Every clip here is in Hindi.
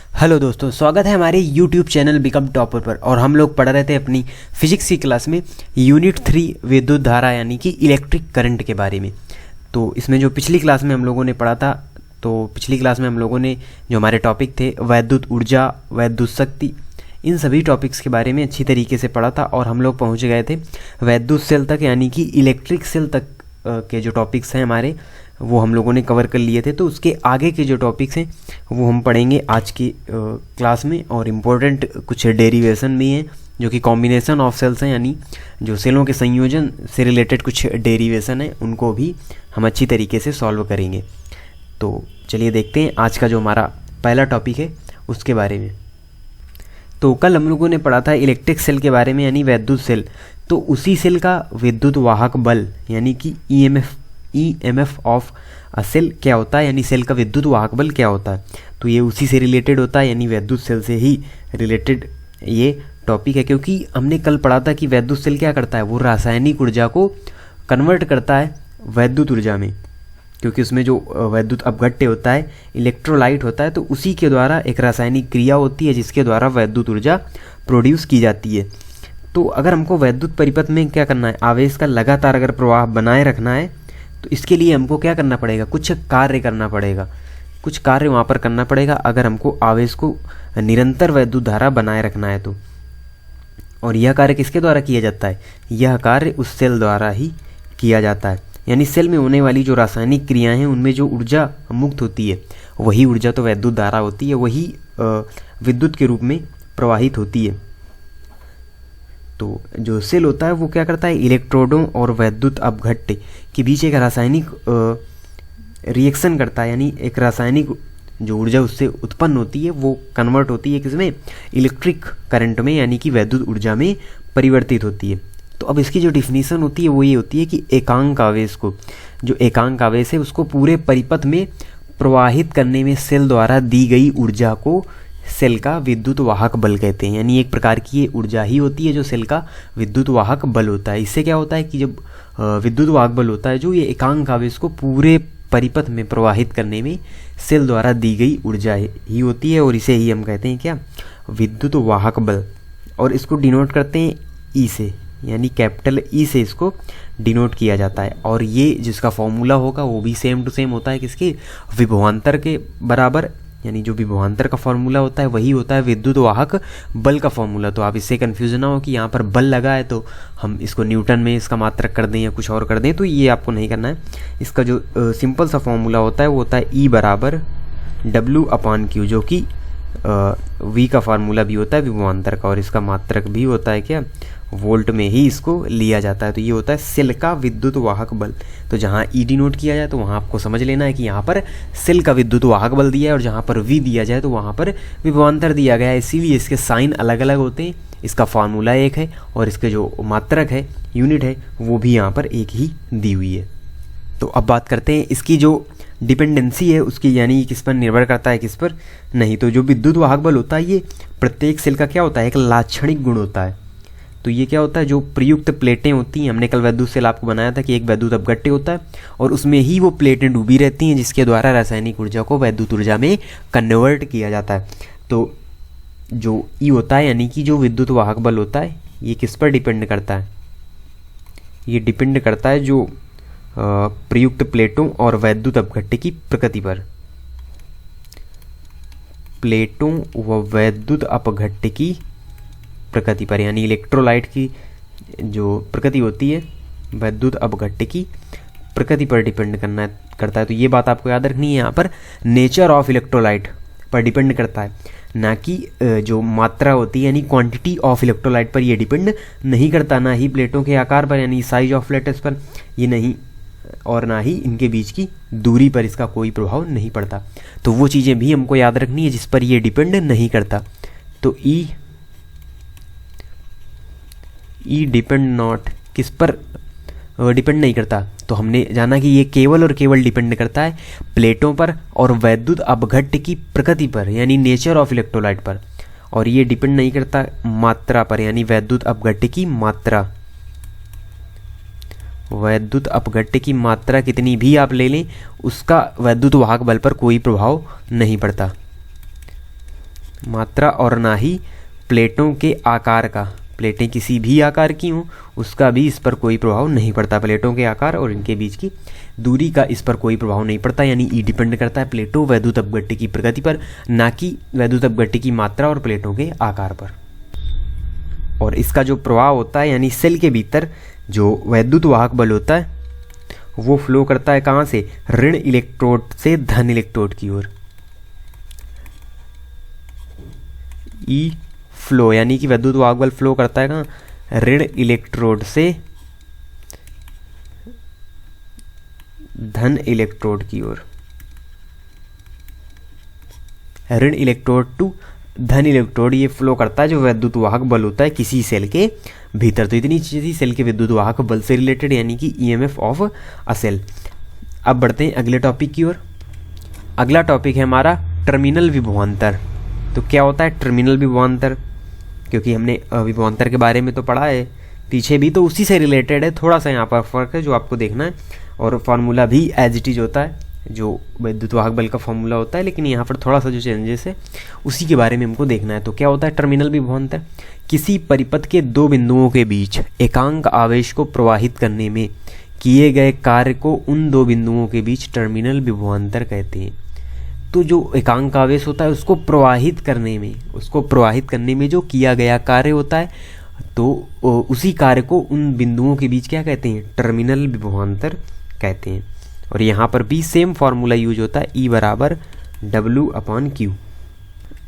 हेलो दोस्तों, स्वागत है हमारे YouTube चैनल बिकम टॉपर पर। और हम लोग पढ़ रहे थे अपनी फिजिक्स की क्लास में यूनिट 3 विद्युत धारा यानी कि इलेक्ट्रिक करंट के बारे में। तो इसमें जो पिछली क्लास में हम लोगों ने पढ़ा था, तो पिछली क्लास में हम लोगों ने जो हमारे टॉपिक थे वैद्युत ऊर्जा, वैद्युत शक्ति, इन सभी टॉपिक्स के बारे में अच्छी तरीके से पढ़ा था। और हम लोग पहुँच गए थे वैद्युत सेल तक, यानी कि इलेक्ट्रिक सेल तक के जो टॉपिक्स हैं हमारे, वो हम लोगों ने कवर कर लिए थे। तो उसके आगे के जो टॉपिक्स हैं वो हम पढ़ेंगे आज की क्लास में। और इम्पोर्टेंट कुछ डेरिवेशन भी हैं जो कि कॉम्बिनेशन ऑफ सेल्स हैं, यानी जो सेलों के संयोजन से रिलेटेड कुछ डेरिवेशन हैं, उनको भी हम अच्छी तरीके से सॉल्व करेंगे। तो चलिए देखते हैं आज का जो हमारा पहला टॉपिक है उसके बारे में। तो कल हम लोगों ने पढ़ा था इलेक्ट्रिक सेल के बारे में, यानी वैद्युत सेल। तो उसी सेल का विद्युत वाहक बल यानी कि ईएमएफ ऑफ अ सेल क्या होता है, यानी सेल का विद्युत वाहक बल क्या होता है। तो ये उसी से रिलेटेड होता है, यानी वैद्युत सेल से ही रिलेटेड ये टॉपिक है। क्योंकि हमने कल पढ़ा था कि वैद्युत सेल क्या करता है, वो रासायनिक ऊर्जा को कन्वर्ट करता है वैद्युत ऊर्जा में। क्योंकि उसमें जो वैद्युत अपघट्य होता है, इलेक्ट्रोलाइट होता है, तो उसी के द्वारा एक रासायनिक क्रिया होती है जिसके द्वारा वैद्युत ऊर्जा प्रोड्यूस की जाती है। तो अगर हमको वैद्युत परिपथ में क्या करना है, आवेश का लगातार अगर प्रवाह बनाए रखना है, तो इसके लिए हमको क्या करना पड़ेगा, कुछ कार्य करना पड़ेगा, कुछ कार्य वहाँ पर करना पड़ेगा अगर हमको आवेश को निरंतर वैद्युत धारा बनाए रखना है तो। और यह कार्य किसके द्वारा किया जाता है, यह कार्य उस सेल द्वारा ही किया जाता है। यानी सेल में होने वाली जो रासायनिक क्रियाएं हैं उनमें जो ऊर्जा मुक्त होती है, वही ऊर्जा तो वैद्युत धारा होती है, वही विद्युत के रूप में प्रवाहित होती है। तो जो सेल होता है वो क्या करता है, इलेक्ट्रोडों और वैद्युत अपघट्य के बीच एक रासायनिक रिएक्शन करता है। यानी एक रासायनिक जो ऊर्जा उससे उत्पन्न होती है वो कन्वर्ट होती है किसमें, इलेक्ट्रिक करंट में, यानी कि वैद्युत ऊर्जा में परिवर्तित होती है। तो अब इसकी जो डिफिनीशन होती है वो ये होती है कि एकांक आवेश को, जो एकांक आवेश है उसको पूरे परिपथ में प्रवाहित करने में सेल द्वारा दी गई ऊर्जा को सेल का विद्युत वाहक बल कहते हैं। यानी एक प्रकार की ये ऊर्जा ही होती है जो सेल का विद्युत वाहक बल होता है। इससे क्या होता है कि जब विद्युत वाहक बल होता है, जो ये एकांक आवेश को पूरे परिपथ में प्रवाहित करने में सेल द्वारा दी गई ऊर्जा ही होती है। और इसे ही हम कहते हैं क्या, विद्युत वाहक बल। और इसको डिनोट करते हैं ई से, यानी कैपिटल ई से इसको डिनोट किया जाता है। और ये जिसका फॉर्मूला होगा वो भी सेम टू सेम होता है किसके, विभवांतर के बराबर। यानी जो विभवांतर का फॉर्मूला होता है वही होता है विद्युत वाहक बल का फॉर्मूला। तो आप इससे कन्फ्यूजन ना हो कि यहाँ पर बल लगा है तो हम इसको न्यूटन में इसका मात्रक कर दें या कुछ और कर दें, तो ये आपको नहीं करना है। इसका जो सिंपल सा फॉर्मूला होता है वो होता है ई बराबर W/Q, जो कि V का फार्मूला भी होता है विभवांतर का, और इसका मात्रक भी होता है क्या, वोल्ट में ही इसको लिया जाता है। तो ये होता है सेल का विद्युत वाहक बल। तो जहाँ ई डिनोट किया जाए तो वहाँ आपको समझ लेना है कि यहाँ पर सेल का विद्युत वाहक बल दिया है, और जहाँ पर V दिया जाए तो वहाँ पर विभवांतर दिया गया है। इसीलिए इसके साइन अलग अलग होते हैं। इसका फार्मूला एक है और इसके जो मात्रक है, यूनिट है, वो भी यहाँ पर एक ही दी हुई है। तो अब बात करते हैं इसकी जो डिपेंडेंसी है उसकी, यानी किस पर निर्भर करता है किस पर नहीं। तो जो विद्युत वाहक बल होता है ये प्रत्येक सेल का क्या होता है, एक लाक्षणिक गुण होता है। तो ये क्या होता है, जो प्रयुक्त प्लेटें होती हैं, हमने कल वैद्युत सेल आपको बनाया था कि एक वैद्युत अपघट्य होता है और उसमें ही वो प्लेटें डूबी रहती हैं जिसके द्वारा रासायनिक ऊर्जा को वैद्युत ऊर्जा में कन्वर्ट किया जाता है। तो जो ई होता है, यानी कि जो विद्युत वाहक बल होता है, ये किस पर डिपेंड करता है, ये डिपेंड करता है जो प्रयुक्त प्लेटों और वैद्युत अपघट्य की प्रकृति पर। प्लेटों व वैद्युत अपघट्य की प्रकृति पर, यानी इलेक्ट्रोलाइट की जो प्रकृति होती है वैद्युत अपघट्य की प्रकृति पर डिपेंड करता है। तो ये बात आपको याद रखनी है, यहाँ पर नेचर ऑफ इलेक्ट्रोलाइट पर डिपेंड करता है, ना कि जो मात्रा होती है यानी क्वांटिटी ऑफ इलेक्ट्रोलाइट पर ये डिपेंड नहीं करता, ना ही प्लेटों के आकार पर यानी साइज ऑफ प्लेट्स पर ये नहीं, और ना ही इनके बीच की दूरी पर इसका कोई प्रभाव नहीं पड़ता। तो वो चीज़ें भी हमको याद रखनी है जिस पर ये डिपेंड नहीं करता। तो ई डिपेंड नॉट, किस पर डिपेंड नहीं करता, तो हमने जाना कि ये केवल और केवल डिपेंड करता है प्लेटों पर और वैद्युत अपघट्य की प्रकृति पर, यानी नेचर ऑफ इलेक्ट्रोलाइट पर। और ये डिपेंड नहीं करता मात्रा पर, यानी वैद्युत अपघट्य की मात्रा। वैद्युत अपघट्य की मात्रा कितनी भी आप ले लें, उसका वैद्युत वाहक बल पर कोई प्रभाव नहीं पड़ता। मात्रा और ना ही प्लेटों के आकार का। प्लेटें किसी भी आकार की हों उसका भी इस पर कोई प्रभाव नहीं पड़ता। प्लेटों के आकार और इनके बीच की दूरी का इस पर कोई प्रभाव नहीं पड़ता, यानी ई डिपेंड करता है प्लेटों वैद्युत अपघट्य की प्रगति पर, ना कि वैद्युत अपघट्य की मात्रा और प्लेटों के आकार पर। और इसका जो प्रभाव होता है यानी सेल के भीतर जो वैद्युत वाहक बल होता है वो फ्लो करता है कहाँ से, ऋण इलेक्ट्रोड से धन इलेक्ट्रोड की ओर। ई फ्लो यानी कि वैद्युत वाहक बल फ्लो करता है कहाँ, ऋण इलेक्ट्रोड से धन इलेक्ट्रोड की ओर। ऋण इलेक्ट्रोड टू धन इलेक्ट्रोड ये फ्लो करता है जो वैद्युत वाहक बल होता है किसी सेल के भीतर। तो इतनी चीज़ें सेल के विद्युत वाहक बल से रिलेटेड यानी कि ईएमएफ ऑफ अ सेल। अब बढ़ते हैं अगले टॉपिक की ओर। अगला टॉपिक है हमारा टर्मिनल विभवांतर। तो क्या होता है टर्मिनल विभवांतर, क्योंकि हमने विभवांतर के बारे में तो पढ़ा है पीछे भी, तो उसी से रिलेटेड है। थोड़ा सा यहाँ पर फर्क है जो आपको देखना है, और फार्मूला भी एज इट इज होता है जो विद्युत वाहक बल का फार्मूला होता है, लेकिन यहाँ पर थोड़ा सा जो चेंजेस है उसी के बारे में हमको देखना है। तो क्या होता है टर्मिनल विभवांतर, किसी परिपथ के दो बिंदुओं के बीच एकांक आवेश को प्रवाहित करने में किए गए कार्य को उन दो बिंदुओं के बीच टर्मिनल विभवांतर कहते हैं। तो जो एकांक आवेश होता है उसको प्रवाहित करने में जो किया गया कार्य होता है, तो उसी कार्य को उन बिंदुओं के बीच क्या कहते हैं, टर्मिनल विभवांतर कहते हैं। और यहाँ पर भी सेम फार्मूला यूज होता है, E बराबर W/Q।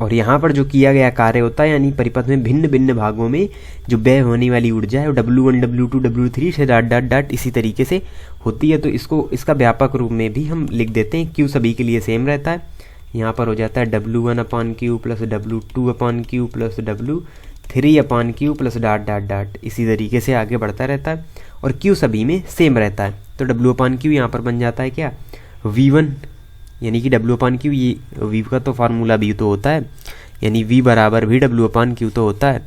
और यहाँ पर जो किया गया कार्य होता है यानी परिपथ में भिन्न भिन्न भागों में जो व्यय होने वाली ऊर्जा है वो W1 W2 W3 से डॉट इसी तरीके से होती है। तो इसका व्यापक रूप में भी हम लिख देते हैं, Q सभी के लिए सेम रहता है। यहाँ पर हो जाता है W1/Q plus W2/Q plus W3/Q plus dot इसी तरीके से आगे बढ़ता रहता है, और Q सभी में सेम रहता है। तो W/Q यहाँ पर बन जाता है क्या, V1, यानी कि W/Q ये V का तो फार्मूला भी तो होता है, यानी V बराबर भी W/Q तो होता है।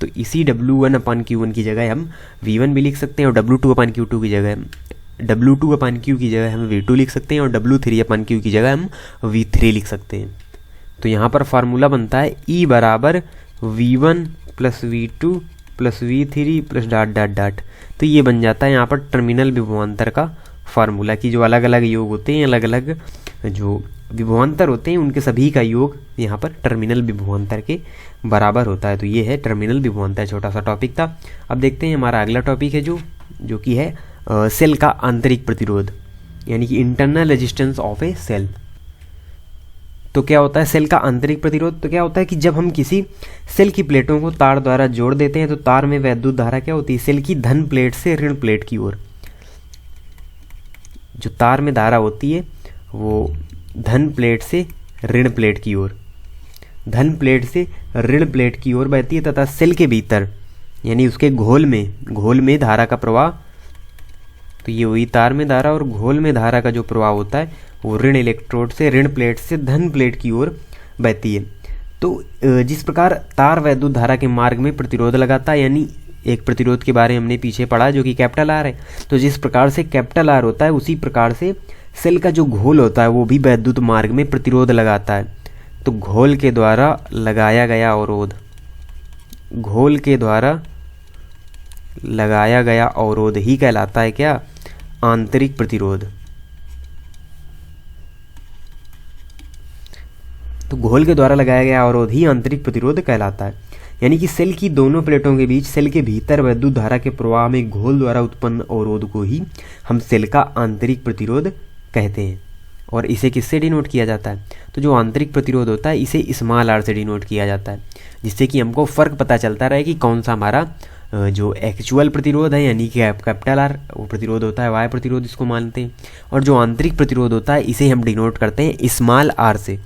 तो इसी W1/Q1 की जगह हम V1 भी लिख सकते हैं, और W2/Q2 की जगह W2/Q की जगह हम V2 लिख सकते हैं, और W3/Q की जगह हम V3 लिख सकते हैं। तो यहाँ पर फार्मूला बनता है E बराबर V1 plus V2 plus V3 plus dot. तो ये बन जाता है यहाँ पर टर्मिनल विभवांतर का फार्मूला, की जो अलग अलग योग होते हैं, अलग अलग जो विभवांतर होते हैं उनके सभी का योग यहाँ पर टर्मिनल विभवांतर के बराबर होता है। तो ये है टर्मिनल विभवांतर, छोटा सा टॉपिक था। अब देखते हैं हमारा अगला टॉपिक है जो कि है सेल का आंतरिक प्रतिरोध, यानी कि internal resistance of a cell. तो क्या होता है सेल का आंतरिक प्रतिरोध, तो क्या होता है कि जब हम किसी सेल की प्लेटों को तार द्वारा जोड़ देते हैं तो तार में वैद्युत धारा क्या होती है, सेल की धन प्लेट से ऋण प्लेट की ओर। जो तार में धारा होती है वो धन प्लेट से ऋण प्लेट की ओर, धन प्लेट से ऋण प्लेट की ओर बहती है, तथा सेल के भीतर यानी उसके घोल में धारा का प्रवाह, तो ये वही तार में धारा और घोल में धारा का जो प्रवाह होता है वो ऋण इलेक्ट्रोड से ऋण प्लेट से धन प्लेट की ओर बहती है। तो जिस प्रकार तार वैद्युत धारा के मार्ग में प्रतिरोध लगाता है, यानी एक प्रतिरोध के बारे में हमने पीछे पढ़ा जो कि कैपिटल आर है, तो जिस प्रकार से कैपिटल आर होता है उसी प्रकार से सेल का जो घोल होता है वो भी वैद्युत मार्ग में प्रतिरोध लगाता है। तो घोल के द्वारा लगाया गया अवरोध, घोल के द्वारा लगाया गया अवरोध ही कहलाता है क्या, आंतरिक प्रतिरोध। तो घोल के द्वारा लगाया गया अवरोध ही आंतरिक प्रतिरोध कहलाता है। यानी कि सेल की दोनों प्लेटों के बीच सेल के भीतर वैद्युत धारा के प्रवाह में घोल द्वारा उत्पन्न अवरोध को ही हम सेल का आंतरिक प्रतिरोध कहते हैं। और इसे किससे डिनोट किया जाता है, तो जो आंतरिक प्रतिरोध होता है इसे स्मॉल आर से डिनोट किया जाता है, जिससे कि हमको फ़र्क पता चलता रहे कि कौन सा हमारा जो एक्चुअल प्रतिरोध है यानी कि कैपिटल आर वो प्रतिरोध होता है, वाय प्रतिरोध इसको मानते हैं, और जो आंतरिक प्रतिरोध होता है इसे हम डिनोट करते हैं स्मॉल आर से,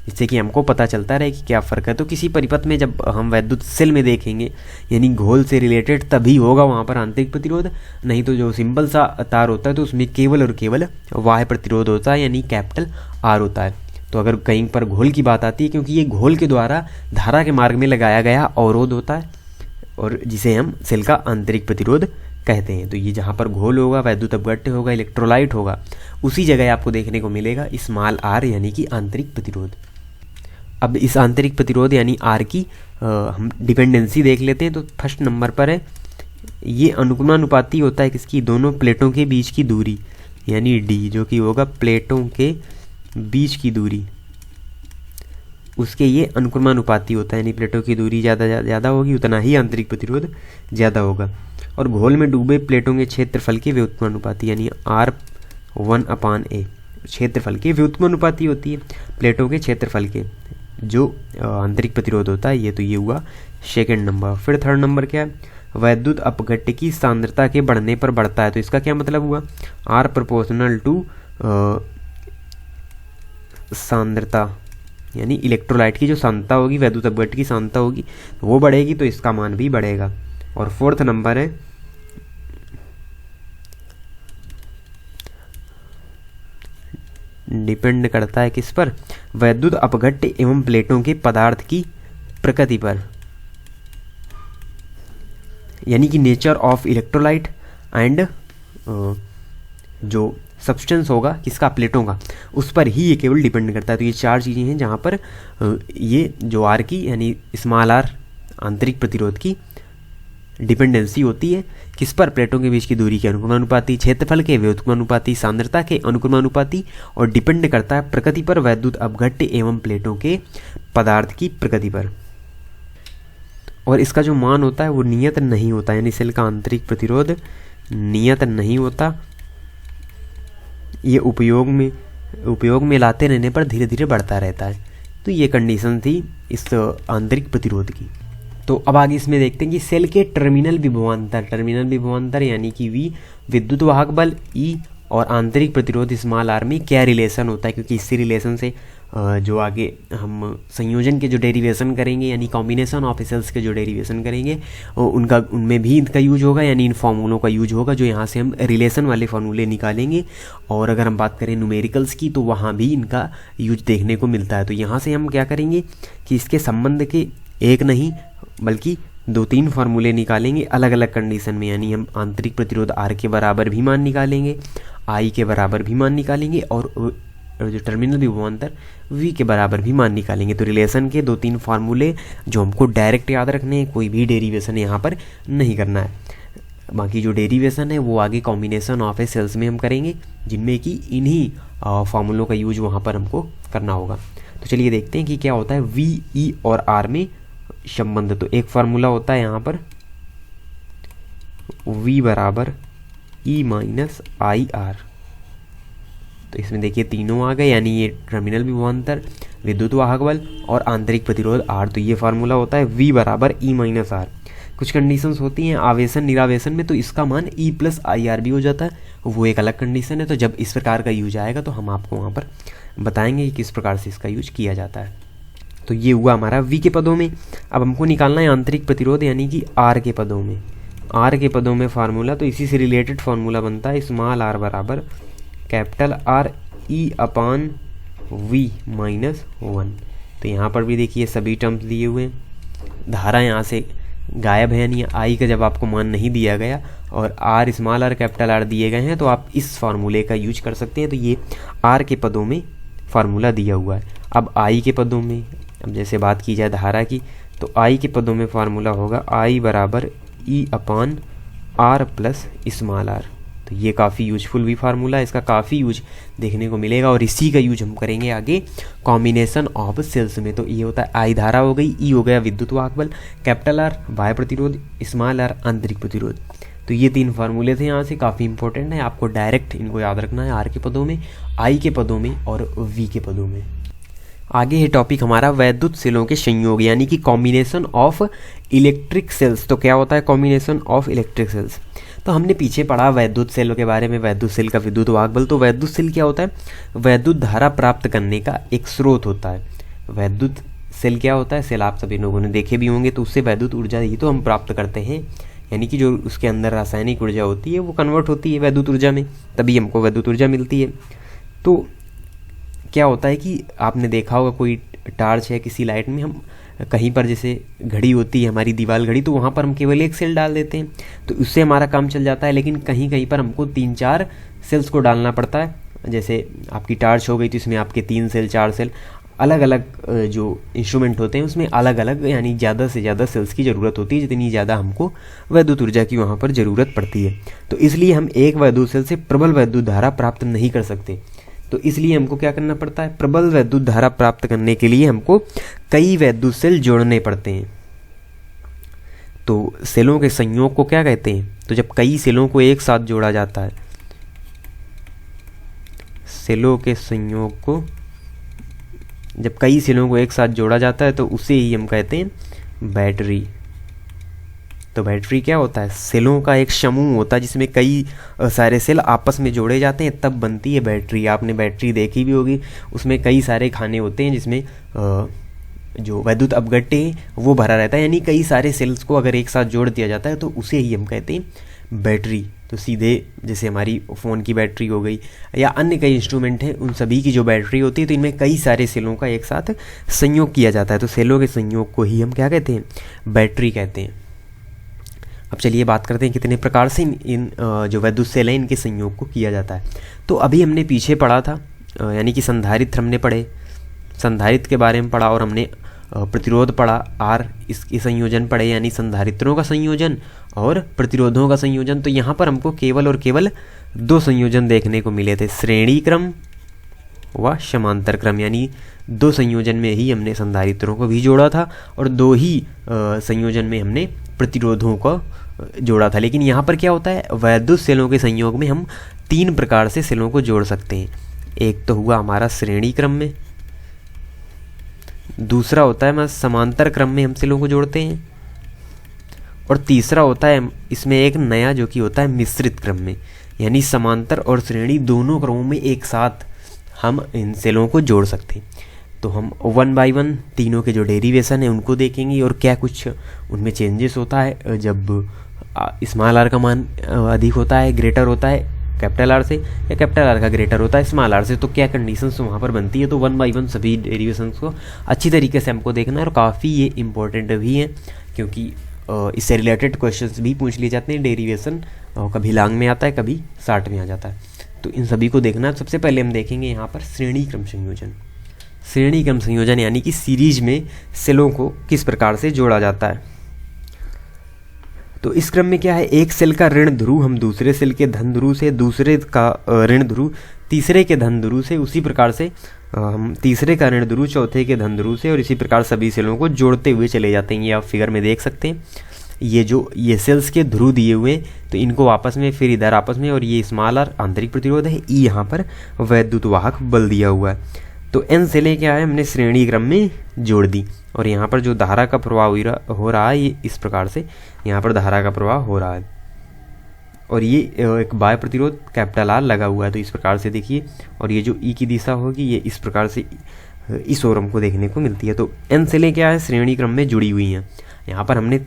जिससे कि हमको पता चलता रहे कि क्या फ़र्क है। तो किसी परिपथ में जब हम वैद्युत सेल में देखेंगे यानी घोल से रिलेटेड तभी होगा वहाँ पर आंतरिक प्रतिरोध, नहीं तो जो सिंपल सा तार होता है तो उसमें केवल और केवल वाह्य प्रतिरोध होता है यानी कैपिटल आर होता है। तो अगर कहीं पर घोल की बात आती है, क्योंकि ये घोल के द्वारा धारा के मार्ग में लगाया गया अवरोध होता है और जिसे हम सेल का आंतरिक प्रतिरोध कहते हैं। तो ये जहाँ पर घोल होगा, वैद्युत अपघट्य होगा, इलेक्ट्रोलाइट होगा, उसी जगह आपको देखने को मिलेगा स्मॉल आर यानी कि आंतरिक प्रतिरोध। अब इस आंतरिक प्रतिरोध यानी आर की हम डिपेंडेंसी देख लेते हैं। तो फर्स्ट नंबर पर है, ये अनुक्रमानुपाती होता है किसकी, दोनों प्लेटों के बीच की दूरी यानी डी, जो कि होगा प्लेटों के बीच की दूरी, उसके ये अनुक्रमानुपाती होता है, यानी प्लेटों की दूरी ज़्यादा होगी उतना ही आंतरिक प्रतिरोध ज़्यादा होगा। और घोल में डूबे प्लेटों के क्षेत्रफल के व्युत्क्रमानुपाती यानी R1/A, क्षेत्रफल के व्युत्क्रमानुपाती होती है प्लेटों के क्षेत्रफल के जो आंतरिक प्रतिरोध होता है ये। तो ये हुआ सेकेंड नंबर। फिर थर्ड नंबर क्या है, वैद्युत अपघट्य की सांद्रता के बढ़ने पर बढ़ता है। तो इसका क्या मतलब हुआ, R प्रोपोर्शनल टू सांद्रता यानी इलेक्ट्रोलाइट की जो सांद्रता होगी, वैद्युत अपघट्य की सांद्रता होगी वो बढ़ेगी तो इसका मान भी बढ़ेगा। और फोर्थ नंबर है, डिपेंड करता है किस पर, वैद्युत अपघट्य एवं प्लेटों के पदार्थ की प्रकृति पर, यानी कि नेचर ऑफ इलेक्ट्रोलाइट एंड जो सब्सटेंस होगा किसका, प्लेटों का, उस पर ही ये केवल डिपेंड करता है। तो ये चार चीज़ें हैं जहाँ पर ये जो आर की यानी स्मॉल आर आंतरिक प्रतिरोध की डिपेंडेंसी होती है किस पर, प्लेटों के बीच की दूरी के अनुक्रमानुपाती, क्षेत्रफल के व्युत्क्रमानुपाती, सांद्रता के अनुक्रमानुपाती, और डिपेंड करता है प्रकृति पर, वैद्युत अपघट्य एवं प्लेटों के पदार्थ की प्रकृति पर। और इसका जो मान होता है वो नियत नहीं होता, यानी सेल का आंतरिक प्रतिरोध नियत नहीं होता, ये उपयोग में लाते रहने पर धीरे धीरे बढ़ता रहता है। तो ये कंडीशन थी इस आंतरिक प्रतिरोध की। तो अब आगे इसमें देखते हैं कि सेल के टर्मिनल विभवांतर यानी कि V, विद्युत वाहक बल E और आंतरिक प्रतिरोध स्मॉल आर में क्या रिलेशन होता है, क्योंकि इसी रिलेशन से जो आगे हम संयोजन के जो डेरिवेशन करेंगे यानी कॉम्बिनेशन ऑफ सेल्स के जो डेरिवेशन करेंगे उनमें भी इनका यूज होगा, यानी इन फॉर्मूलों का यूज होगा जो यहाँ से हम रिलेशन वाले फॉर्मूले निकालेंगे। और अगर हम बात करें न्यूमेरिकल्स की तो वहाँ भी इनका यूज देखने को मिलता है। तो यहाँ से हम क्या करेंगे कि इसके संबंध के एक नहीं बल्कि 2-3 फार्मूले निकालेंगे अलग अलग कंडीशन में, यानी हम आंतरिक प्रतिरोध R के बराबर भी मान निकालेंगे, I के बराबर भी मान निकालेंगे और जो टर्मिनल विभवांतर V के बराबर भी मान निकालेंगे। तो रिलेशन के 2-3 फार्मूले जो हमको डायरेक्ट याद रखने हैं, कोई भी डेरिवेशन यहाँ पर नहीं करना है। बाकी जो डेरिवेशन है वो आगे कॉम्बिनेशन ऑफ ए सेल्स में हम करेंगे, जिनमें कि इन्हीं फार्मूलों का यूज वहाँ पर हमको करना होगा। तो चलिए देखते हैं कि क्या होता है V, E और R में संबंध। तो एक फार्मूला होता है यहाँ पर V बराबर E माइनस आई आर। तो इसमें देखिए तीनों आ गए, यानी ये टर्मिनल विभवांतर, विद्युत वाहक बल और आंतरिक प्रतिरोध R। तो ये फार्मूला होता है V बराबर E माइनस आर। कुछ कंडीशंस होती हैं आवेशन निरावेशन में, तो इसका मान E प्लस आई आर भी हो जाता है, वो एक अलग कंडीशन है। तो जब इस प्रकार का यूज आएगा तो हम आपको वहाँ पर बताएंगे कि किस प्रकार से इसका यूज किया जाता है। तो ये हुआ हमारा V के पदों में। अब हमको निकालना है आंतरिक प्रतिरोध यानी कि R के पदों में। R के पदों में फार्मूला, तो इसी से रिलेटेड फार्मूला बनता है स्मॉल r बराबर कैपिटल R E अपान V माइनस 1। तो यहाँ पर भी देखिए सभी टर्म्स दिए हुए हैं, धारा यहाँ से गायब है, यानी I का जब आपको मान नहीं दिया गया और R small r capital R दिए गए हैं तो आप इस फार्मूले का यूज कर सकते हैं। तो ये R के पदों में फार्मूला दिया हुआ है। अब I के पदों में, अब जैसे बात की जाए धारा की, तो I के पदों में फार्मूला होगा I बराबर E अपान R प्लस स्मॉल r। तो ये काफ़ी यूजफुल भी फार्मूला है, इसका काफ़ी यूज देखने को मिलेगा और इसी का यूज हम करेंगे आगे कॉम्बिनेशन ऑफ सेल्स में। तो ये होता है I धारा हो गई, E हो गया विद्युत वाहक बल, कैपिटल R बाह्य प्रतिरोध, स्मॉल r आंतरिक प्रतिरोध। तो ये 3 फार्मूले थे यहाँ से, काफ़ी इंपॉर्टेंट है, आपको डायरेक्ट इनको याद रखना है R के पदों में, I के पदों में और V के पदों में। आगे है टॉपिक हमारा वैद्युत सेलों के संयोग यानी कि कॉम्बिनेशन ऑफ इलेक्ट्रिक सेल्स। तो क्या होता है कॉम्बिनेशन ऑफ इलेक्ट्रिक सेल्स? तो हमने पीछे पढ़ा वैद्युत सेलों के बारे में, वैद्युत सेल का विद्युत वाहक बल। तो वैद्युत सेल क्या होता है? वैद्युत धारा प्राप्त करने का एक स्रोत होता है। वैद्युत सेल क्या होता है? सेल आप सभी लोगों ने देखे भी होंगे, तो उससे वैद्युत ऊर्जा ही तो हम प्राप्त करते हैं, यानी कि जो उसके अंदर रासायनिक ऊर्जा होती है वो कन्वर्ट होती है वैद्युत ऊर्जा में, तभी हमको वैद्युत ऊर्जा मिलती है। तो क्या होता है कि आपने देखा होगा कोई टार्च है किसी लाइट में, हम कहीं पर जैसे घड़ी होती है हमारी दीवार घड़ी, तो वहाँ पर हम केवल एक सेल डाल देते हैं तो उससे हमारा काम चल जाता है। लेकिन कहीं कहीं पर हमको 3-4 सेल्स को डालना पड़ता है। जैसे आपकी टार्च हो गई तो इसमें आपके 3 सेल 4 सेल, अलग अलग जो इंस्ट्रूमेंट होते हैं उसमें अलग अलग यानी ज़्यादा से ज़्यादा सेल्स की ज़रूरत होती है, जितनी ज़्यादा हमको वैद्युत ऊर्जा की वहाँ पर ज़रूरत पड़ती है। तो इसलिए हम एक वैद्युत सेल से प्रबल वैद्युत धारा प्राप्त नहीं कर सकते। तो इसलिए हमको क्या करना पड़ता है, प्रबल वैद्युत धारा प्राप्त करने के लिए हमको कई वैद्युत सेल जोड़ने पड़ते हैं। तो सेलों के संयोग को क्या कहते हैं, तो जब कई सेलों को एक साथ जोड़ा जाता है, सेलों के संयोग को जब कई सेलों को एक साथ जोड़ा जाता है तो उसे ही हम कहते हैं बैटरी। तो बैटरी क्या होता है, सेलों का एक समूह होता है जिसमें कई सारे सेल आपस में जोड़े जाते हैं, तब बनती है बैटरी। आपने बैटरी देखी भी होगी, उसमें कई सारे खाने होते हैं जिसमें जो वैद्युत अपघट्य है वो भरा रहता है, यानी कई सारे सेल्स को अगर एक साथ जोड़ दिया जाता है तो उसे ही हम कहते हैं बैटरी। तो सीधे जैसे हमारी फ़ोन की बैटरी हो गई या अन्य कई इंस्ट्रूमेंट हैं, उन सभी की जो बैटरी होती है तो इनमें कई सारे सेलों का एक साथ संयोग किया जाता है। तो सेलों के संयोग को ही हम क्या कहते हैं, बैटरी कहते हैं। अब चलिए बात करते हैं कितने प्रकार से इन जो वैद्युत सेल हैं इनके संयोग को किया जाता है। तो अभी हमने पीछे पढ़ा था, यानी कि संधारित्र हमने पढ़े, संधारित्र के बारे में पढ़ा, और हमने प्रतिरोध पढ़ा, आर इसके संयोजन पढ़े, यानी संधारित्रों का संयोजन और प्रतिरोधों का संयोजन। तो यहाँ पर हमको केवल और केवल दो संयोजन देखने को मिले थे, श्रेणी क्रम व समांतर क्रम, यानी दो संयोजन में ही हमने संधारित्रों को भी जोड़ा था और दो ही संयोजन में हमने प्रतिरोधों को जोड़ा था। लेकिन यहाँ पर क्या होता है, वैद्युत सेलों के संयोग में हम तीन प्रकार से सेलों को जोड़ सकते हैं। एक तो हुआ हमारा श्रेणी क्रम में, दूसरा होता है समांतर क्रम में हम सेलों को जोड़ते हैं, और तीसरा होता है इसमें एक नया जो कि होता है मिश्रित क्रम में, यानी समांतर और श्रेणी दोनों क्रमों में एक साथ हम इन सेलों को जोड़ सकते हैं। तो हम 1 बाय 1 तीनों के जो डेरिवेशन है उनको देखेंगे और क्या कुछ उनमें चेंजेस होता है जब स्मॉल आर का मान अधिक होता है, ग्रेटर होता है कैपिटल आर से, या कैपिटल आर का ग्रेटर होता है स्मॉल आर से, तो क्या कंडीशंस वहाँ पर बनती है। तो 1 बाय 1 सभी डेरिवेशंस को अच्छी तरीके से हमको देखना है, और काफ़ी ये इंपॉर्टेंट भी है क्योंकि इससे रिलेटेड क्वेश्चंस भी पूछ लिए जाते हैं। डेरिवेशन कभी लॉन्ग में आता है, कभी शॉर्ट में आ जाता है, तो इन सभी को देखना। सबसे पहले हम देखेंगे यहाँ पर श्रेणी क्रम संयोजन। श्रेणी क्रम संयोजन यानी कि सीरीज में सेलों को किस प्रकार से जोड़ा जाता है। तो इस क्रम में क्या है, एक सेल का ऋण ध्रुव हम दूसरे सेल के धन ध्रुव से, दूसरे का ऋण ध्रुव तीसरे के धन ध्रुव से, उसी प्रकार से हम तीसरे का ऋण ध्रुव चौथे के धन ध्रुव से, और इसी प्रकार सभी सेलों को जोड़ते हुए चले जाते हैं। ये आप फिगर में देख सकते हैं, ये सेल्स के ध्रुव दिए हुए, तो इनको आपस में, फिर इधर आपस में, और ये स्मॉल आर आंतरिक प्रतिरोध है, ई यहाँ पर वैद्युत वाहक बल दिया हुआ है। तो एन सेलें क्या है, हमने श्रेणी क्रम में जोड़ दी, और यहाँ पर जो धारा का प्रवाह हो रहा है ये इस प्रकार से यहाँ पर धारा का प्रवाह हो रहा है, और ये एक बाह्य प्रतिरोध कैपिटल आर लगा हुआ है। तो इस प्रकार से देखिए, और ये जो ई की दिशा होगी ये इस प्रकार से इस ओर हमको देखने को मिलती है। तो एन सेलें क्या है, श्रेणी क्रम में जुड़ी हुई हैं। यहाँ पर हमने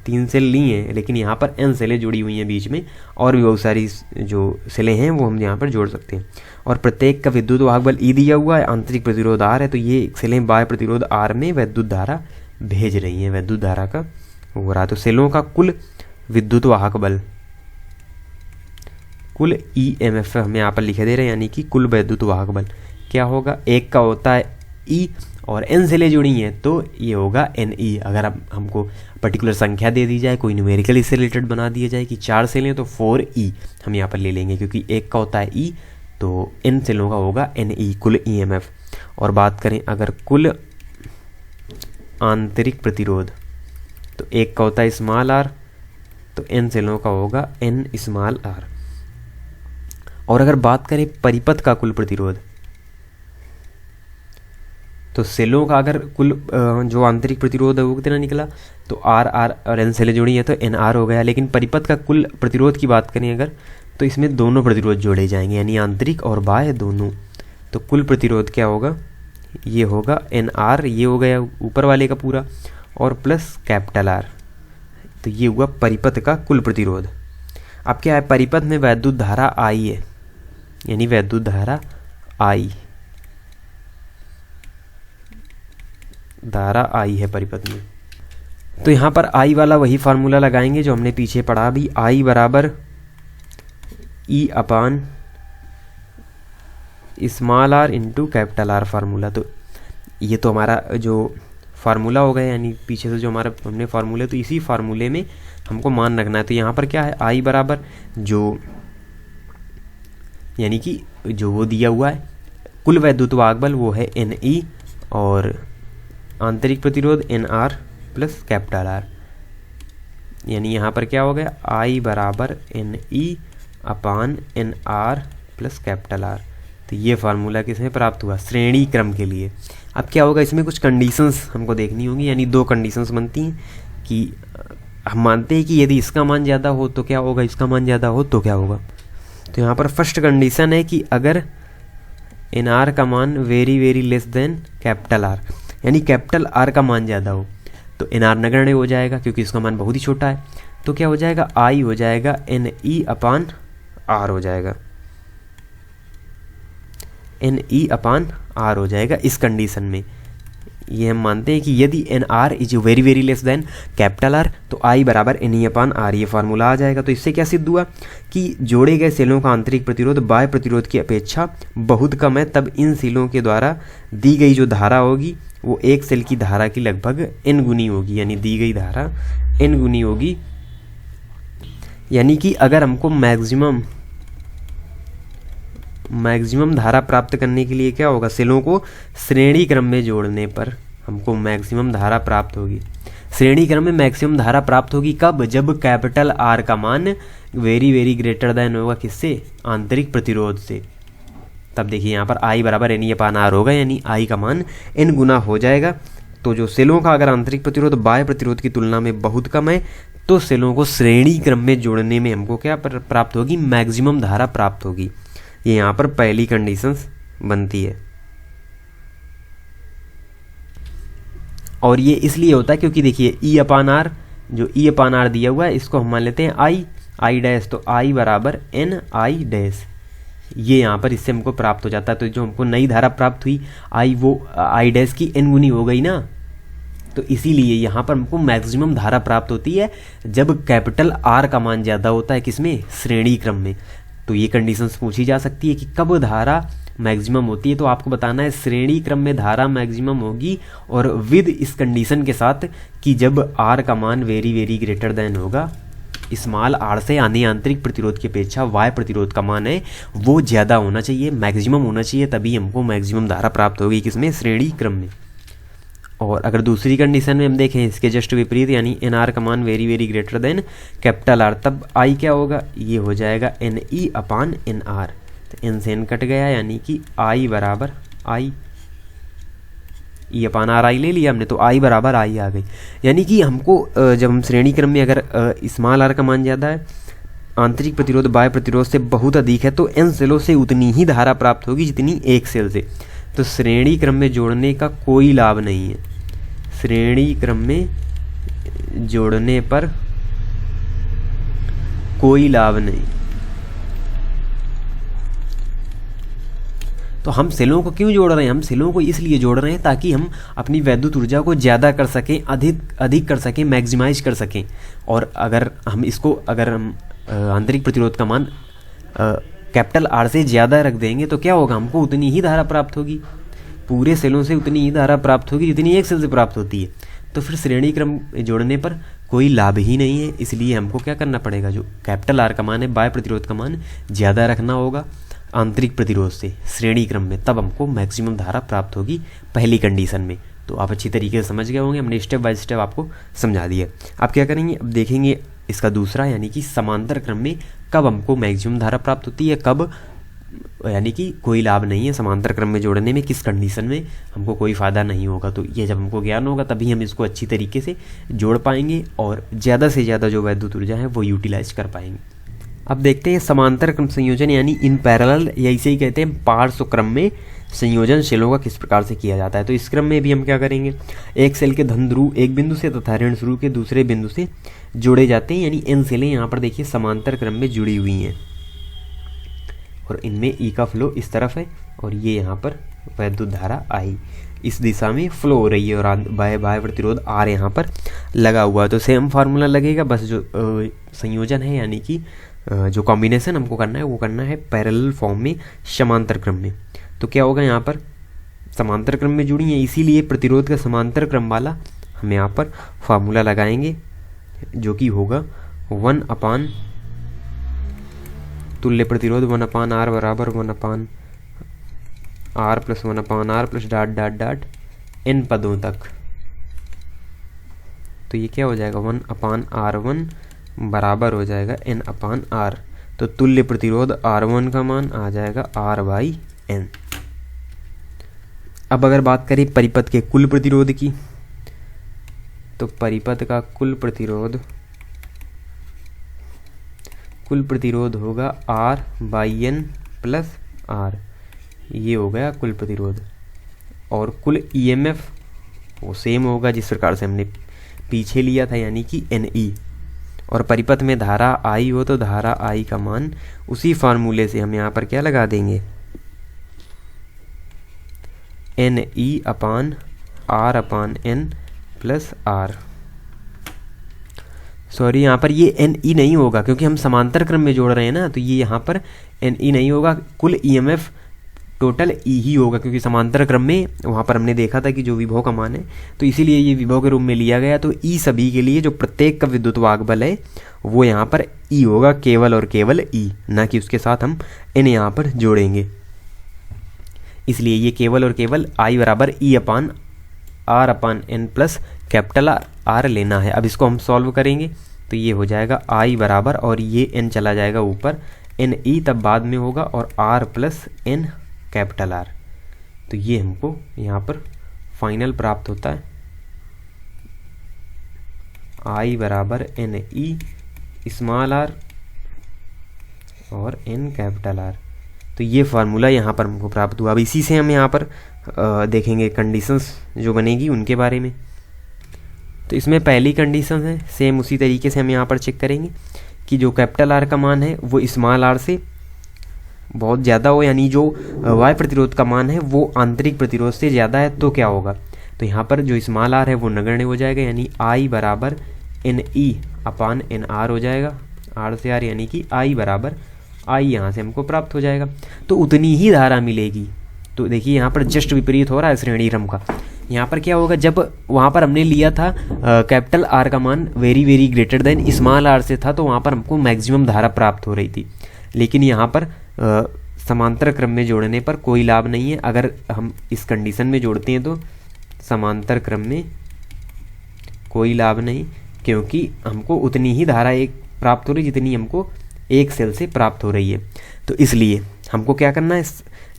3 सेल ली हैं, लेकिन यहाँ पर एन सेलें जुड़ी हुई हैं बीच में, और भी बहुत सारी जो सेलें हैं वो हम यहाँ पर जोड़ सकते हैं। और प्रत्येक का विद्युत वाहक बल ई दिया हुआ है, आंतरिक प्रतिरोध आर है, तो ये सेलें बाह्य प्रतिरोध आर में वैद्युत धारा भेज रही हैं, वैद्युत धारा का हो रहा है। तो सेलों का कुल विद्युत वाहक बल, कुल EMF हमें यहाँ पर लिखे दे रहे हैं, यानी कि कुल वैद्युत वाहक बल क्या होगा, एक का होता है E और N सेलें जुड़ी हैं तो ये होगा NE। अगर अब हमको पर्टिकुलर संख्या दे दी जाए, कोई न्यूमेरिकल इससे रिलेटेड बना दिया जाए कि 4 सेलें तो 4E हम यहाँ पर ले लेंगे, क्योंकि एक का होता है E तो N सेलों का होगा NE कुल EMF। और बात करें अगर कुल आंतरिक प्रतिरोध, तो एक का होता है स्मॉल आर, तो N सेलों का होगा N स्मॉल आर। और अगर बात करें परिपथ का कुल प्रतिरोध, तो सेलों का अगर कुल जो आंतरिक प्रतिरोध है वो कितना निकला, तो आर और एन सेलें जुड़ी हैं तो एन आर हो गया। लेकिन परिपथ का कुल प्रतिरोध की बात करें अगर, तो इसमें दोनों प्रतिरोध जोड़े जाएंगे, यानी आंतरिक और बाह्य दोनों। तो कुल प्रतिरोध क्या होगा, ये होगा एन आर, ये हो गया ऊपर वाले का पूरा, और प्लस कैपिटल आर, तो ये हुआ परिपथ का कुल प्रतिरोध। अब क्या है, परिपथ में वैद्युत धारा आई है, यानी वैद्युत धारा आई, धारा आई है परिपथ में। तो यहाँ पर आई वाला वही फार्मूला लगाएंगे जो हमने पीछे पढ़ा भी, आई बराबर E upon small r into capital R formula. तो ये तो हमारा जो फार्मूला हो गया, यानी पीछे से जो हमारा हमने फार्मूले, तो इसी फार्मूले में हमको मान रखना है। तो यहाँ पर क्या है, आई बराबर जो यानी कि जो वो दिया हुआ है कुल वैद्युत वाहक बल वो है NE और आंतरिक प्रतिरोध NR प्लस कैपिटल R, यानी यहाँ पर क्या हो गया, I बराबर NE अपान NR प्लस कैपिटल R। तो ये फार्मूला किसमें प्राप्त हुआ, श्रेणी क्रम के लिए। अब क्या होगा, इसमें कुछ कंडीशंस हमको देखनी होंगी, यानी दो कंडीशंस बनती हैं कि हम मानते हैं कि यदि इसका मान ज़्यादा हो तो क्या होगा, इसका मान ज़्यादा हो तो क्या होगा। तो यहाँ पर फर्स्ट कंडीशन है कि अगर NR का मान very very less than capital R, यानी कैपिटल R का मान ज़्यादा हो तो NR नगण्य हो जाएगा क्योंकि इसका मान बहुत ही छोटा है। तो क्या हो जाएगा, I हो जाएगा NE अपान R हो जाएगा, NE अपान R हो जाएगा इस कंडीशन में। ये हम मानते हैं कि यदि NR is very very less than capital R तो I बराबर NE अपान R, ये फार्मूला आ जाएगा। तो इससे क्या सिद्ध हुआ कि जोड़े गए सेलों का आंतरिक प्रतिरोध बाह्य प्रतिरोध की अपेक्षा बहुत कम है, तब इन सेलों के द्वारा दी गई जो धारा होगी वो एक सेल की धारा की लगभग n गुनी होगी, यानी दी गई धारा n गुनी होगी। यानी कि अगर हमको मैक्सिमम धारा प्राप्त करने के लिए क्या होगा, सेलों को श्रेणी क्रम में जोड़ने पर हमको मैक्सिमम धारा प्राप्त होगी। श्रेणी क्रम में मैक्सिमम धारा प्राप्त होगी कब, जब कैपिटल R का मान वेरी वेरी ग्रेटर देन होगा किससे, आंतरिक प्रतिरोध से। तब देखिए यहाँ पर I बराबर NE अपान R होगा, यानी I का मान n गुना हो जाएगा। तो जो सेलों का अगर आंतरिक प्रतिरोध बाह्य प्रतिरोध की तुलना में बहुत कम है तो सेलों को श्रेणी क्रम में जोड़ने में हमको क्या प्राप्त होगी, मैक्सिमम धारा प्राप्त होगी। ये यहाँ पर पहली कंडीशंस बनती है। और ये इसलिए होता है क्योंकि देखिए E अपान R, जो E अपान R दिया हुआ है इसको हम मान लेते हैं I डैश, तो I बराबर NI डैश, ये यहाँ पर इससे हमको प्राप्त हो जाता है। तो जो हमको नई धारा प्राप्त हुई I, वो I डैश की n गुनी हो गई ना, तो इसीलिए यहाँ पर हमको मैक्सिमम धारा प्राप्त होती है जब कैपिटल R का मान ज़्यादा होता है, किसमें, श्रेणी क्रम में। तो ये कंडीशंस पूछी जा सकती है कि कब धारा मैक्सिमम होती है, तो आपको बताना है श्रेणी क्रम में धारा मैक्सिमम होगी और विद इस कंडीशन के साथ कि जब R का मान वेरी वेरी ग्रेटर देन होगा स्मॉल r से, यानी आंतरिक प्रतिरोध की अपेक्षा बाह्य प्रतिरोध का मान है वो ज़्यादा होना चाहिए, मैक्सिमम होना चाहिए, तभी हमको मैक्सिमम धारा प्राप्त होगी किसमें, श्रेणी क्रम में। और अगर दूसरी कंडीशन में हम देखें इसके जस्ट विपरीत, यानी NR का मान very very greater than capital R, तब I क्या होगा, ये हो जाएगा NE अपान NR। तो n से n कट गया, यानी कि I बराबर I, E upon R I ले लिया हमने, तो I बराबर I आ गई। यानी कि हमको जब हम श्रेणी क्रम में अगर स्मॉल r का मान ज़्यादा है, आंतरिक प्रतिरोध बाह्य प्रतिरोध से बहुत अधिक है, तो n सेलों से उतनी ही धारा प्राप्त होगी जितनी एक सेल से। तो श्रेणी क्रम में जोड़ने का कोई लाभ नहीं है, श्रेणी क्रम में जोड़ने पर कोई लाभ नहीं। तो हम सेलों को क्यों जोड़ रहे हैं, हम सेलों को इसलिए जोड़ रहे हैं ताकि हम अपनी वैद्युत ऊर्जा को ज़्यादा कर सकें, अधिक कर सकें, मैक्सिमाइज कर सकें। और अगर हम इसको आंतरिक प्रतिरोध का मान कैपिटल R से ज़्यादा रख देंगे तो क्या होगा, हमको उतनी ही धारा प्राप्त होगी, पूरे सेलों से उतनी ही धारा प्राप्त होगी जितनी एक सेल से प्राप्त होती है। तो फिर श्रेणी क्रम जोड़ने पर कोई लाभ ही नहीं है। इसलिए हमको क्या करना पड़ेगा, जो कैपिटल R का मान है बाह्य प्रतिरोध का मान ज़्यादा रखना होगा आंतरिक प्रतिरोध से श्रेणी क्रम में, तब हमको मैक्सिमम धारा प्राप्त होगी पहली कंडीशन में। तो आप अच्छी तरीके से समझ गए होंगे, हमने स्टेप बाय स्टेप आपको समझा दिया। आप क्या करेंगे, अब देखेंगे इसका दूसरा, यानी कि समांतर क्रम में कब हमको मैक्सिमम धारा प्राप्त होती है, कब यानी कि कोई लाभ नहीं है समांतर क्रम में जोड़ने में, किस कंडीशन में हमको कोई फ़ायदा नहीं होगा। तो ये जब हमको ज्ञान होगा तभी हम इसको अच्छी तरीके से जोड़ पाएंगे और ज़्यादा से ज़्यादा जो वैद्युत ऊर्जा है वो यूटिलाइज कर पाएंगे। अब देखते हैं समांतर क्रम संयोजन, यानी इन पैरेलल, या इसे ही कहते हैं पार्श्व क्रम में संयोजन सेलों का किस प्रकार से किया जाता है। तो इस क्रम में भी हम क्या करेंगे, एक सेल के धन ध्रुव एक बिंदु से तथा ऋण ध्रुव के दूसरे बिंदु से जोड़े जाते हैं, यानी n सेलें यहाँ पर देखिए समांतर क्रम में जुड़ी हुई हैं और इनमें E का फ्लो इस तरफ है और ये यहाँ पर वैद्युत धारा I इस दिशा में फ्लो हो रही है और बाह्य प्रतिरोध R यहाँ पर लगा हुआ है। तो सेम फार्मूला लगेगा, बस जो संयोजन है यानी कि जो कॉम्बिनेशन हमको करना है वो करना है पैरेलल फॉर्म में समांतर क्रम में। तो क्या होगा यहाँ पर, समांतर क्रम में जुड़ी हैं, इसीलिए प्रतिरोध का समांतर क्रम वाला हम यहाँ पर फार्मूला लगाएंगे, जो कि होगा 1 अपान तुल्य प्रतिरोध 1 अपान आर बराबर 1 upon r plus 1 upon r plus dot dot dot n पदों तक। तो ये क्या हो जाएगा 1 अपान R1 बराबर हो जाएगा n अपान R। तो तुल्य प्रतिरोध R1 का मान आ जाएगा R/n। अब अगर बात करें परिपथ के कुल प्रतिरोध की, तो परिपथ का कुल प्रतिरोध होगा R/n प्लस R। ये हो गया कुल प्रतिरोध। और कुल EMF वो सेम होगा जिस प्रकार से हमने पीछे लिया था, यानी कि NE। और परिपथ में धारा I हो तो धारा I का मान उसी फार्मूले से हम यहाँ पर क्या लगा देंगे, NE अपान R अपान N प्लस R। सॉरी, यहाँ पर ये NE नहीं होगा क्योंकि हम समांतर क्रम में जोड़ रहे हैं ना, तो ये यहाँ पर NE नहीं होगा, कुल EMF टोटल E ही होगा, क्योंकि समांतर क्रम में वहाँ पर हमने देखा था कि जो विभव का मान है, तो इसीलिए ये विभव के रूप में लिया गया। तो E सभी के लिए जो प्रत्येक का विद्युत वाहक बल है वो यहाँ पर E होगा, केवल और केवल E, ना कि उसके साथ हम N यहाँ पर जोड़ेंगे। इसलिए ये केवल और केवल I बराबर E अपान R अपान N प्लस कैपिटल R लेना है। अब इसको हम सॉल्व करेंगे तो ये हो जाएगा I बराबर, और ये N चला जाएगा ऊपर, NE तब बाद में होगा, और R plus N capital R। तो ये हमको यहाँ पर फाइनल प्राप्त होता है, I बराबर NE स्मॉल r और N कैपिटल R। तो ये फार्मूला यहाँ पर हमको प्राप्त हुआ। अब इसी से हम यहाँ पर देखेंगे कंडीशंस जो बनेगी उनके बारे में। तो इसमें पहली कंडीशन है, सेम उसी तरीके से हम यहाँ पर चेक करेंगे कि जो कैपिटल R का मान है वो स्मॉल r से बहुत ज़्यादा हो, यानी जो वाय प्रतिरोध का मान है वो आंतरिक प्रतिरोध से ज़्यादा है, तो क्या होगा। तो यहाँ पर जो स्मॉल r है वो नगण्य हो जाएगा, यानी I बराबर NE अपान NR हो जाएगा, R से R, यानी कि I बराबर I यहाँ से हमको प्राप्त हो जाएगा। तो उतनी ही धारा मिलेगी। तो देखिए यहाँ पर जस्ट विपरीत हो रहा है श्रेणी क्रम का। यहाँ पर क्या होगा, जब वहाँ पर हमने लिया था कैपिटल R का मान very very greater than small r से था, तो वहाँ पर हमको मैक्सिमम धारा प्राप्त हो रही थी। लेकिन यहाँ पर समांतर क्रम में जोड़ने पर कोई लाभ नहीं है। अगर हम इस कंडीशन में जोड़ते हैं तो समांतर क्रम में कोई लाभ नहीं, क्योंकि हमको उतनी ही धारा एक प्राप्त हो रही जितनी हमको एक सेल से प्राप्त हो रही है। तो इसलिए हमको क्या करना है,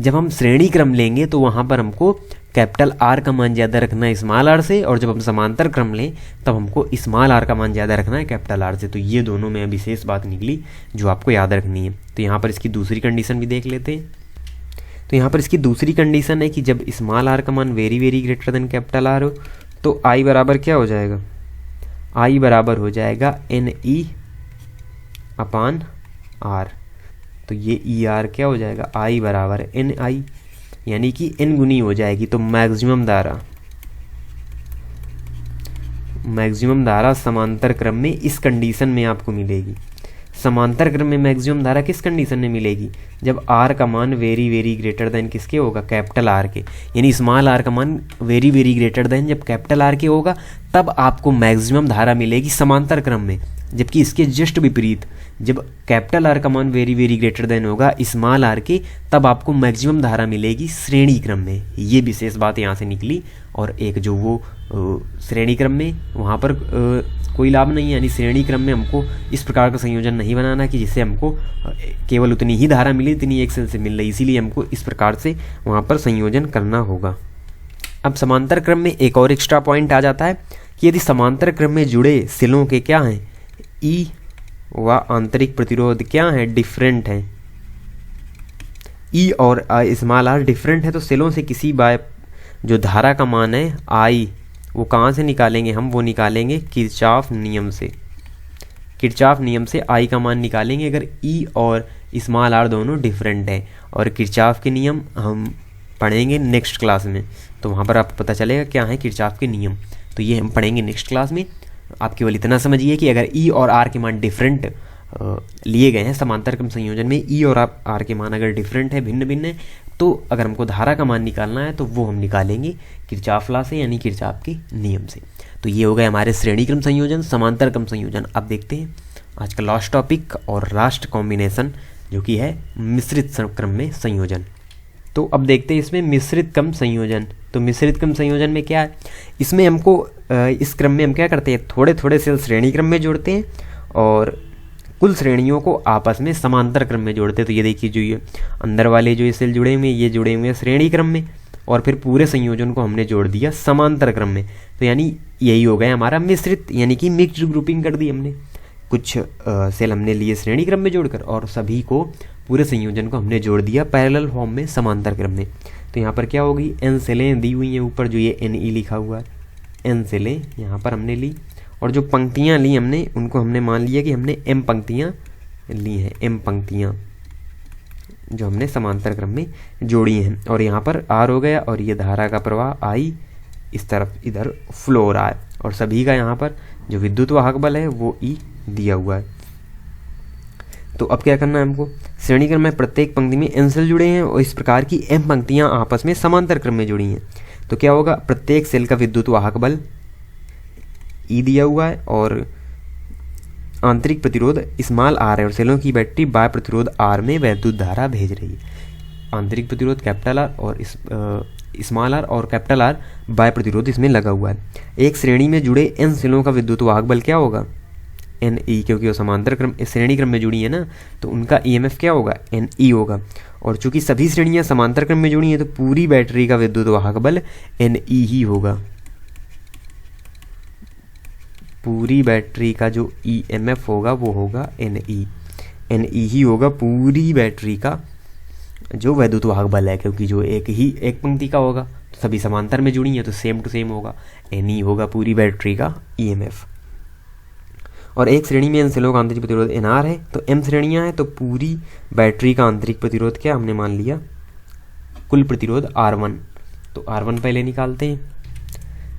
जब हम श्रेणी क्रम लेंगे तो वहाँ पर हमको कैपिटल R का मान ज़्यादा रखना है स्मॉल r से, और जब हम समांतर क्रम लें तब हमको स्मॉल r का मान ज़्यादा रखना है कैपिटल R से। तो ये दोनों में विशेष बात निकली जो आपको याद रखनी है। तो यहाँ पर इसकी दूसरी कंडीशन भी देख लेते हैं। तो यहाँ पर इसकी दूसरी कंडीशन है कि जब स्मॉल r का मान very very greater than capital R हो तो I बराबर क्या हो जाएगा, I बराबर हो जाएगा NE अपान R। तो ये ER क्या हो जाएगा, I बराबर NI, यानी कि N गुनी हो जाएगी। तो मैक्सिमम धारा समांतर क्रम में इस कंडीशन में आपको मिलेगी। समांतर क्रम में मैक्सिमम धारा किस कंडीशन में मिलेगी, जब R का मान वेरी वेरी ग्रेटर देन किसके होगा, कैपिटल R के, यानी स्मॉल r का मान वेरी वेरी ग्रेटर देन जब कैपिटल R के होगा तब आपको मैक्सिमम धारा मिलेगी समांतर क्रम में। जबकि इसके जस्ट विपरीत, जब कैपिटल R का मान वेरी वेरी ग्रेटर देन होगा स्मॉल r के, तब आपको मैक्सिमम धारा मिलेगी श्रेणी क्रम में। ये विशेष बात यहाँ से निकली। और एक जो वो श्रेणी क्रम में वहाँ पर कोई लाभ नहीं है, यानी श्रेणी क्रम में हमको इस प्रकार का संयोजन नहीं बनाना कि जिससे हमको केवल उतनी ही धारा मिले जितनी एक सेल से मिल रही, इसीलिए हमको इस प्रकार से वहाँ पर संयोजन करना होगा। अब समांतर क्रम में एक और एक्स्ट्रा पॉइंट आ जाता है कि यदि समांतर क्रम में जुड़े सेलों के क्या हैं, E व आंतरिक प्रतिरोध क्या है, डिफरेंट है, E और स्मॉल r डिफरेंट है, तो सेलों से किसी बाय जो धारा का मान है I वो कहाँ से निकालेंगे, हम वो निकालेंगे किरचॉफ नियम से। किरचॉफ नियम से I का मान निकालेंगे अगर E और स्मॉल r दोनों डिफरेंट है। और किरचॉफ के नियम हम पढ़ेंगे नेक्स्ट क्लास में, तो वहाँ पर आपको पता चलेगा क्या है किरचॉफ के नियम। तो ये हम पढ़ेंगे नेक्स्ट क्लास में। आप केवल इतना समझिए कि अगर E और R के मान डिफरेंट लिए गए हैं समांतर क्रम संयोजन में, E और R के मान अगर डिफरेंट है, भिन्न भिन्न है, तो अगर हमको धारा का मान निकालना है तो वो हम निकालेंगे किरचॉफ लॉ से, यानी किरचॉफ के नियम से। तो ये हो गए हमारे श्रेणी क्रम संयोजन, समांतर क्रम संयोजन। अब देखते हैं आज का लास्ट टॉपिक और लास्ट कॉम्बिनेशन, जो कि है मिश्रित क्रम में संयोजन। तो अब देखते हैं इसमें मिश्रित क्रम संयोजन। तो मिश्रित क्रम संयोजन में क्या है, इसमें हमको इस क्रम में हम क्या करते हैं, थोड़े थोड़े सेल श्रेणी क्रम में जोड़ते हैं और कुल श्रेणियों को आपस में समांतर क्रम में जोड़ते हैं। तो ये देखिए, जो ये अंदर वाले जो ये सेल जुड़े हुए हैं, ये जुड़े हुए हैं श्रेणी क्रम में, और फिर पूरे संयोजन को हमने जोड़ दिया समांतर क्रम में। तो यानी यही हो गया हमारा मिश्रित, यानी कि मिक्स्ड ग्रुपिंग कर दी हमने। कुछ सेल हमने लिए श्रेणी क्रम में जोड़कर और सभी को, पूरे संयोजन को हमने जोड़ दिया पैरेलल फॉर्म में समांतर क्रम में। तो यहाँ पर क्या होगी, n सेलें दी हुई हैं ऊपर, जो ये Ne लिखा हुआ है, n सेलें यहाँ पर हमने ली, और जो पंक्तियाँ ली हमने उनको हमने मान लिया कि हमने m पंक्तियाँ ली हैं, m पंक्तियाँ जो हमने समांतर क्रम में जोड़ी हैं। और यहाँ पर R हो गया, और ये धारा का प्रवाह I इस तरफ इधर फ्लो हो रहा है, और सभी का यहाँ पर जो विद्युत वाहक बल है वो E दिया हुआ है। तो अब क्या करना है हमको, श्रेणी क्रम में प्रत्येक पंक्ति में n सेल जुड़े हैं और इस प्रकार की m पंक्तियां आपस में समांतर क्रम में जुड़ी हैं। तो क्या होगा, प्रत्येक सेल का विद्युत वाहक बल E दिया हुआ है, और आंतरिक प्रतिरोध स्मॉल r है, और सेलों की बैटरी बाह्य प्रतिरोध R में विद्युत धारा भेज रही है। आंतरिक प्रतिरोध कैपिटल R और स्मॉल r और कैपिटल R बाह्य प्रतिरोध इसमें लगा हुआ है। एक श्रेणी में जुड़े n सेलों का विद्युत वाहक बल क्या होगा, Ne, क्योंकि वो समांतर क्रम श्रेणी क्रम में जुड़ी है ना, तो उनका EMF क्या होगा, Ne होगा। और चूंकि सभी श्रेणियां समांतर क्रम में जुड़ी हैं तो पूरी बैटरी का विद्युत वाहक बल Ne ही होगा। पूरी बैटरी का जो EMF होगा वो होगा Ne ही होगा पूरी बैटरी का जो विद्युत वाहक बल है, क्योंकि जो एक पंक्ति का होगा, तो सभी समांतर में जुड़ी हैं तो सेम टू सेम होगा, Ne होगा पूरी बैटरी का EMF। और एक श्रेणी में n सेलों का आंतरिक प्रतिरोध NR है, तो m श्रेणियां हैं तो पूरी बैटरी का आंतरिक प्रतिरोध क्या हमने मान लिया, कुल प्रतिरोध R1। तो R1 पहले निकालते हैं।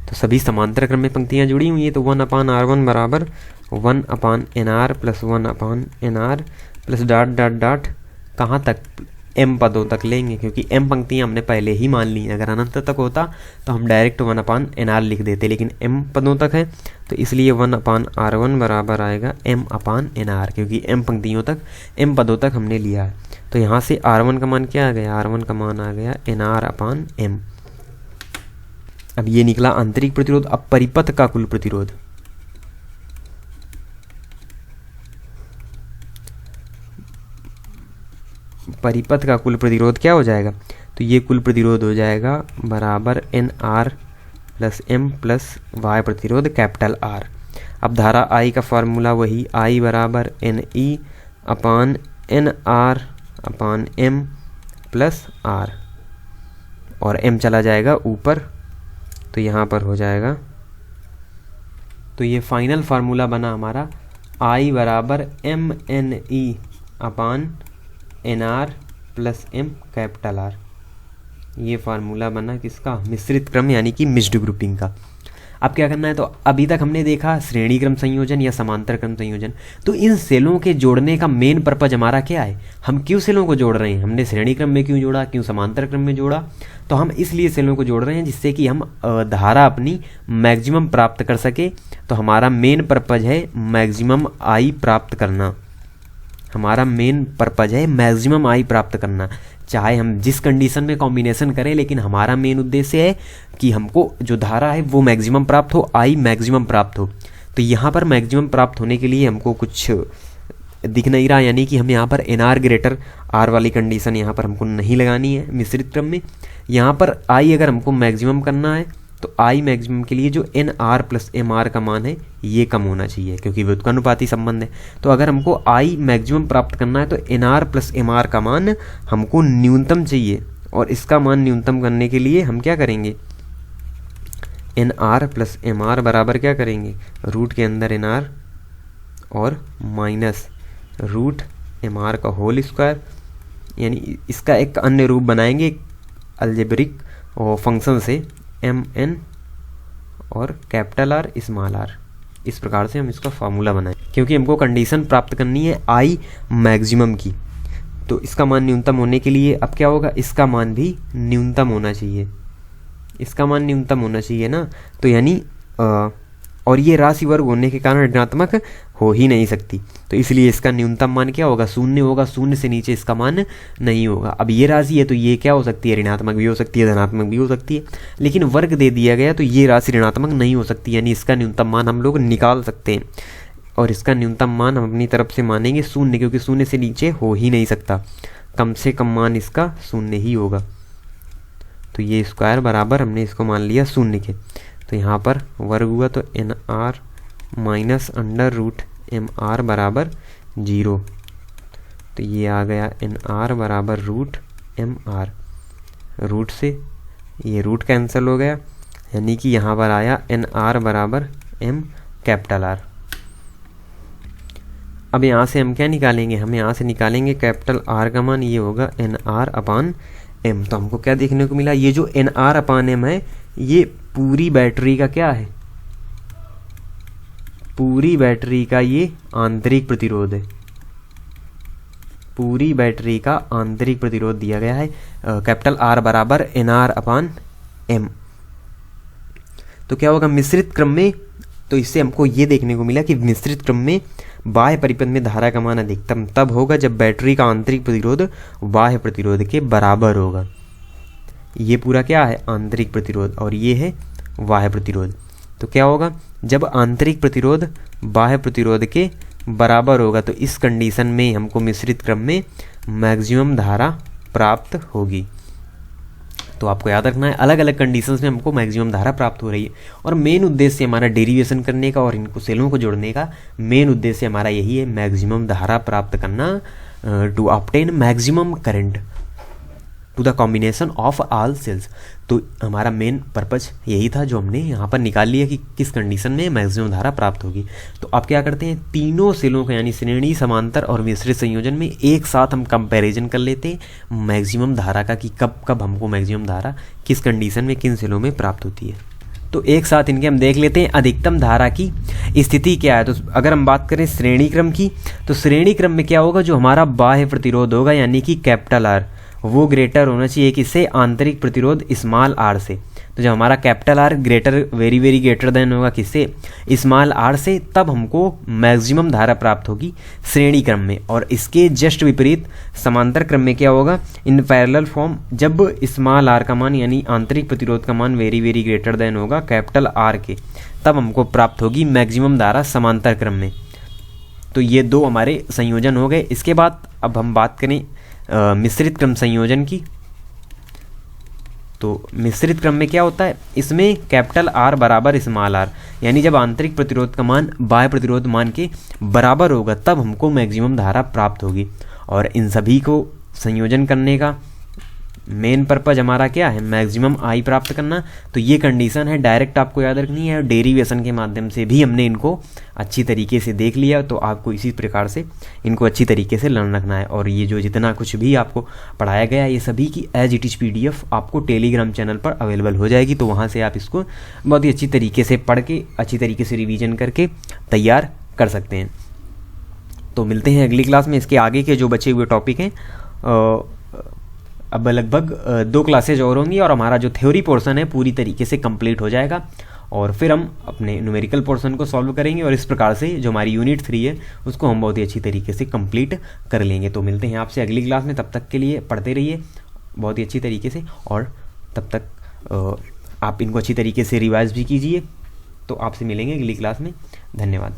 तो सभी समांतर क्रम में पंक्तियां जुड़ी हुई हैं, तो 1/R1 बराबर 1/NR plus 1/NR plus dot dot dot कहाँ तक, m पदों तक लेंगे, क्योंकि m पंक्तियां हमने पहले ही मान ली हैं। अगर अनंत तक होता तो हम डायरेक्ट 1/NR लिख देते, लेकिन m पदों तक है तो इसलिए 1/R1 बराबर आएगा m/NR, क्योंकि m पंक्तियों तक, m पदों तक हमने लिया है। तो यहाँ से R1 का मान क्या आ गया, R1 का मान आ गया NR/m। अब ये निकला आंतरिक प्रतिरोध। अब परिपथ का कुल प्रतिरोध, परिपथ का कुल प्रतिरोध क्या हो जाएगा, तो ये कुल प्रतिरोध हो जाएगा बराबर NR plus M plus Y प्रतिरोध कैपिटल R। अब धारा I का फार्मूला वही, I बराबर NE/NR/M प्लस R, और M चला जाएगा ऊपर, तो यहाँ पर हो जाएगा। तो ये फाइनल फार्मूला बना हमारा I बराबर MNE/NR plus M capital R। ये फार्मूला बना किसका, मिश्रित क्रम यानी कि मिक्स्ड ग्रुपिंग का। अब क्या करना है, तो अभी तक हमने देखा श्रेणी क्रम संयोजन या समांतर क्रम संयोजन। तो इन सेलों के जोड़ने का मेन पर्पज हमारा क्या है, हम क्यों सेलों को जोड़ रहे हैं, हमने श्रेणी क्रम में क्यों जोड़ा, क्यों समांतर क्रम में जोड़ा, तो हम इसलिए सेलों को जोड़ रहे हैं जिससे कि हम धारा अपनी मैक्सिमम प्राप्त कर सके। तो हमारा मेन पर्पज है मैक्सिमम आई प्राप्त करना, हमारा मेन पर्पज है मैक्सिमम आई प्राप्त करना। चाहे हम जिस कंडीशन में कॉम्बिनेशन करें, लेकिन हमारा मेन उद्देश्य है कि हमको जो धारा है वो मैक्सिमम प्राप्त हो, आई मैक्सिमम प्राप्त हो। तो यहाँ पर मैक्सिमम प्राप्त होने के लिए हमको कुछ दिख नहीं रहा, यानी कि हम यहाँ पर NR ग्रेटर R वाली कंडीशन यहाँ पर हमको नहीं लगानी है मिश्रित क्रम में। यहाँ पर आई अगर हमको मैक्सिमम करना है तो आई मैक्सिमम के लिए जो NR प्लस MR का मान है ये कम होना चाहिए, क्योंकि व्युत्क्रमानुपाती संबंध है। तो अगर हमको आई मैक्सिमम प्राप्त करना है तो NR प्लस MR का मान हमको न्यूनतम चाहिए, और इसका मान न्यूनतम करने के लिए हम क्या करेंगे, NR प्लस MR बराबर क्या करेंगे, रूट के अंदर NR और माइनस रूट MR का होल स्क्वायर, यानी इसका एक अन्य रूप बनाएंगे अलजेब्रिक और फंक्शन से MN और कैपिटल R स्मॉल r। इस प्रकार से हम इसका फार्मूला बनाएं, क्योंकि हमको कंडीशन प्राप्त करनी है आई मैक्सिमम की। तो इसका मान न्यूनतम होने के लिए अब क्या होगा, इसका मान भी न्यूनतम होना चाहिए, इसका मान न्यूनतम होना चाहिए ना। तो यानी और ये राशि वर्ग होने के कारण ऋणात्मक हो ही नहीं सकती, तो इसलिए इसका न्यूनतम मान क्या होगा, शून्य होगा। शून्य से नीचे इसका मान नहीं होगा। अब ये राशि है तो ये क्या हो सकती है, ऋणात्मक भी हो सकती है, धनात्मक भी हो सकती है, लेकिन वर्ग दे दिया गया तो ये राशि ऋणात्मक नहीं हो सकती, यानी इसका न्यूनतम मान हम लोग निकाल सकते हैं। और इसका न्यूनतम मान हम अपनी तरफ से मानेंगे शून्य, क्योंकि शून्य से नीचे हो ही नहीं सकता, कम से कम मान इसका शून्य ही होगा। तो ये स्क्वायर बराबर हमने इसको मान लिया शून्य के, तो यहाँ पर वर्ग हुआ तो N R minus under root M R बराबर 0। तो ये आ गया एन आर बराबर रूट एम आर, रूट से ये रूट कैंसिल हो गया, यानी कि यहाँ पर आया एन आर बराबर एम कैपिटल आर। अब यहाँ से हम क्या निकालेंगे, हम यहाँ से निकालेंगे कैपिटल आर का मान, ये होगा एन आर अपान एम। तो हमको क्या देखने को मिला, ये जो एन आर अपान एम है ये पूरी बैटरी का क्या है, पूरी बैटरी का ये आंतरिक प्रतिरोध है, पूरी बैटरी का आंतरिक प्रतिरोध दिया गया है। कैपिटल आर बराबर एन आर अपान एम। तो क्या होगा मिश्रित क्रम में, तो इससे हमको ये देखने को मिला कि मिश्रित क्रम में बाह्य परिपथ में धारा का मान अधिकतम तब होगा जब बैटरी का आंतरिक प्रतिरोध बाह्य प्रतिरोध के बराबर होगा। ये पूरा क्या है, आंतरिक प्रतिरोध, और ये है बाह्य प्रतिरोध। तो क्या होगा, जब आंतरिक प्रतिरोध बाह्य प्रतिरोध के बराबर होगा तो इस कंडीशन में हमको मिश्रित क्रम में मैक्सिमम धारा प्राप्त होगी। तो आपको याद रखना है अलग अलग कंडीशंस में हमको मैक्सिमम धारा प्राप्त हो रही है, और मेन उद्देश्य हमारा डेरिवेशन करने का और इनको सेलों को जोड़ने का मेन उद्देश्य हमारा यही है, मैक्सिमम धारा प्राप्त करना, to obtain maximum current to the combination of all cells. तो हमारा मेन पर्पज यही था जो हमने यहाँ पर निकाल लिया कि किस कंडीशन में मैक्सिमम धारा प्राप्त होगी। तो आप क्या करते हैं, तीनों सेलों का यानी श्रेणी, समांतर और मिश्रित संयोजन में एक साथ हम कंपैरिजन कर लेते हैं मैक्सिमम धारा का, कि कब कब हमको मैक्सिमम धारा किस कंडीशन में किन सेलों में प्राप्त होती है। तो एक साथ इनके हम देख लेते हैं अधिकतम धारा की स्थिति क्या है। तो अगर हम बात करें श्रेणी क्रम की, तो श्रेणी क्रम में क्या होगा, जो हमारा बाह्य प्रतिरोध होगा यानी कि कैपिटल आर, वो ग्रेटर होना चाहिए किससे, आंतरिक प्रतिरोध स्मॉल आर से। तो जब हमारा capital R greater very very greater than होगा किससे, स्मॉल आर से, तब हमको मैक्सिमम धारा प्राप्त होगी श्रेणी क्रम में। और इसके जस्ट विपरीत समांतर क्रम में क्या होगा, इन पैरेलल फॉर्म, जब स्मॉल आर का मान यानी आंतरिक प्रतिरोध का मान वेरी वेरी ग्रेटर देन होगा कैपिटल आर के, तब हमको प्राप्त होगी मैक्सिमम धारा समांतर क्रम में। तो ये दो हमारे संयोजन हो गए। इसके बाद अब हम बात करें मिश्रित क्रम संयोजन की। तो मिश्रित क्रम में क्या होता है, इसमें कैपिटल आर बराबर स्मॉल आर, यानी जब आंतरिक प्रतिरोध का मान बाह्य प्रतिरोध मान के बराबर होगा तब हमको मैक्सिमम धारा प्राप्त होगी। और इन सभी को संयोजन करने का मेन पर्पज हमारा क्या है, मैक्सिमम आई प्राप्त करना। तो ये कंडीशन है, डायरेक्ट आपको याद रखनी है, डेरिवेशन के माध्यम से भी हमने इनको अच्छी तरीके से देख लिया। तो आपको इसी प्रकार से इनको अच्छी तरीके से लर्न रखना है। और ये जो जितना कुछ भी आपको पढ़ाया गया ये सभी की एज इट इज PDF आपको टेलीग्राम चैनल पर अवेलेबल हो जाएगी। तो वहाँ से आप इसको बहुत ही अच्छी तरीके से पढ़ के अच्छी तरीके से रिविजन करके तैयार कर सकते हैं। तो मिलते हैं अगली क्लास में। इसके आगे के जो बचे हुए टॉपिक हैं अब लगभग 2 क्लासेज और होंगी और हमारा जो थ्योरी पोर्शन है पूरी तरीके से कंप्लीट हो जाएगा। और फिर हम अपने न्यूमेरिकल पोर्शन को सॉल्व करेंगे और इस प्रकार से जो हमारी यूनिट 3 है उसको हम बहुत ही अच्छी तरीके से कंप्लीट कर लेंगे। तो मिलते हैं आपसे अगली क्लास में, तब तक के लिए पढ़ते रहिए बहुत ही अच्छी तरीके से, और तब तक आप इनको अच्छी तरीके से रिवाइज भी कीजिए। तो आपसे मिलेंगे अगली क्लास में। धन्यवाद।